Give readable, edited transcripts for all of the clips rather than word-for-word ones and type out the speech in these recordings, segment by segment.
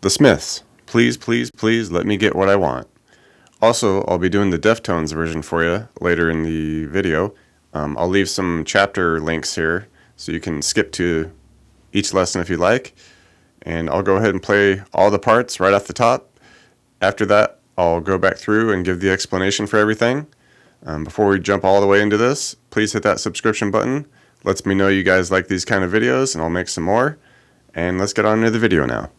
The Smiths, please, please, please let me get what I want. Also, I'll be doing the Deftones version for you later in the video. I'll leave some chapter links here so you can skip to each lesson if you like. And I'll go ahead and play all the parts right off the top. After that, I'll go back through and give the explanation for everything. Before we jump all the way into this, please hit that subscription button. Lets me know you guys like these kind of videos, and I'll make some more. And let's get on into the video now.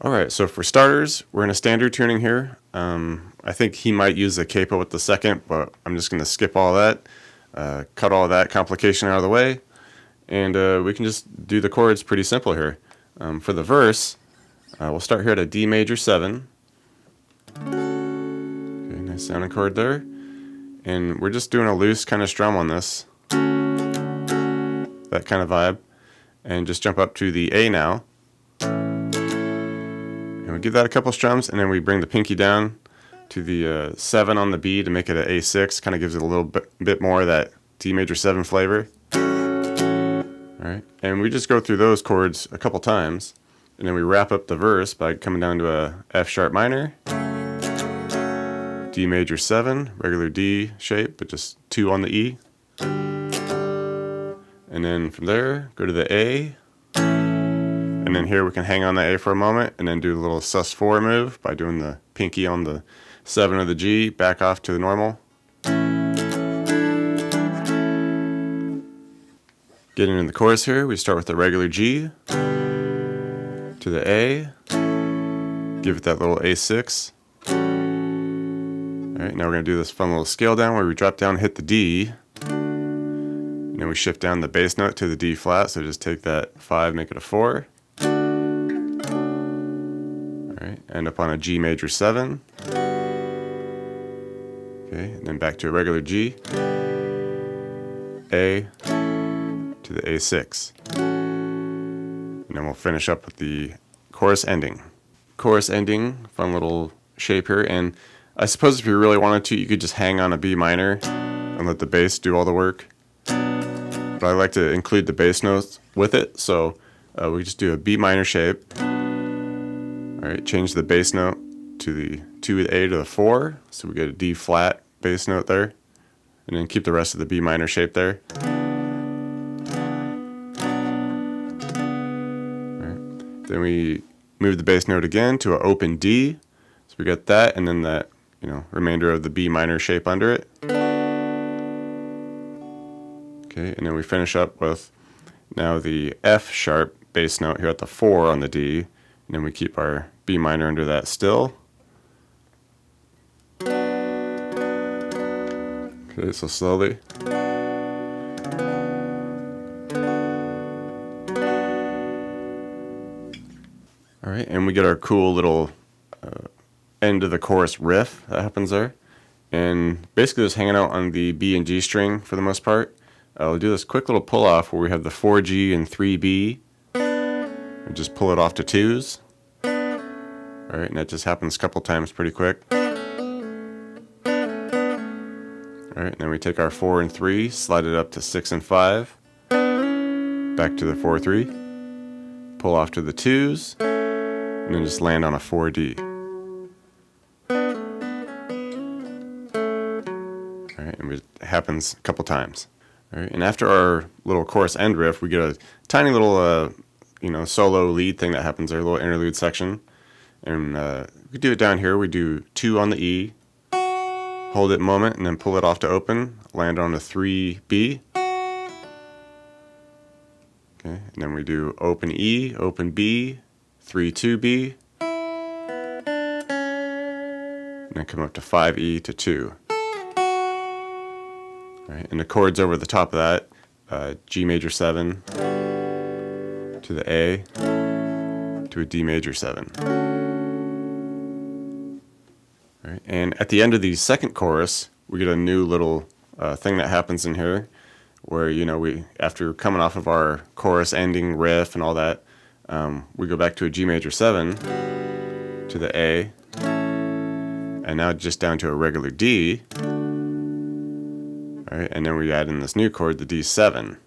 Alright, so for starters, we're in a standard tuning here. I think he might use the capo with the second, but I'm just going to skip all that, cut all that complication out of the way, and we can just do the chords pretty simple here. For the verse, we'll start here at a D major 7. Okay, nice sounding chord there. And we're just doing a loose kind of strum on this, that kind of vibe, and just jump up to the A now. And we give that a couple strums, and then we bring the pinky down to the 7 on the B to make it an A6. Kind of gives it a little bit more of that D major 7 flavor. Alright, and we just go through those chords a couple times, and then we wrap up the verse by coming down to a F sharp minor, D major 7, regular D shape, but just 2 on the E. And then from there, go to the A. And then here we can hang on the A for a moment and then do a little sus4 move by doing the pinky on the 7 of the G, back off to the normal. Getting in the chorus here, we start with the regular G to the A, give it that little A6. Alright, now we're going to do this fun little scale down where we drop down, hit the D, and then we shift down the bass note to the D flat, so just take that 5, make it a 4. Alright, end up on a G major 7. Okay, and then back to a regular G. A to the A6. And then we'll finish up with the chorus ending. Chorus ending, fun little shape here. And I suppose if you really wanted to, you could just hang on a B minor and let the bass do all the work. But I like to include the bass notes with it, so we just do a B minor shape. Alright, change the bass note to the 2 with A to the 4, so we get a D flat bass note there. And then keep the rest of the B minor shape there. Alright, then we move the bass note again to an open D, so we got that, and then that, remainder of the B minor shape under it. Okay, and then we finish up with now the F sharp bass note here at the 4 on the D, and then we keep our B minor under that still. Okay, so slowly. Alright, and we get our cool little end of the chorus riff that happens there. And basically just hanging out on the B and G string for the most part. We'll do this quick little pull off where we have the 4G and 3B. And just pull it off to 2s. Alright, and that just happens a couple times pretty quick. Alright, and then we take our 4 and 3, slide it up to 6 and 5. Back to the 4, 3. Pull off to the 2s. And then just land on a 4D. Alright, and it happens a couple times. Alright, and after our little chorus end riff, we get a tiny little, solo lead thing that happens there, a little interlude section. And we do it down here. We do 2 on the E, hold it a moment, and then pull it off to open, land on a 3B. Okay, and then we do open E, open B, 3, 2B, and then come up to 5E to 2. Right, and the chords over the top of that, G major 7 to the A to a D major 7. Right, and at the end of the second chorus, we get a new little thing that happens in here, where we, after coming off of our chorus ending riff and all that, we go back to a G major 7 to the A, and now just down to a regular D. Alright, and then we add in this new chord, the D7.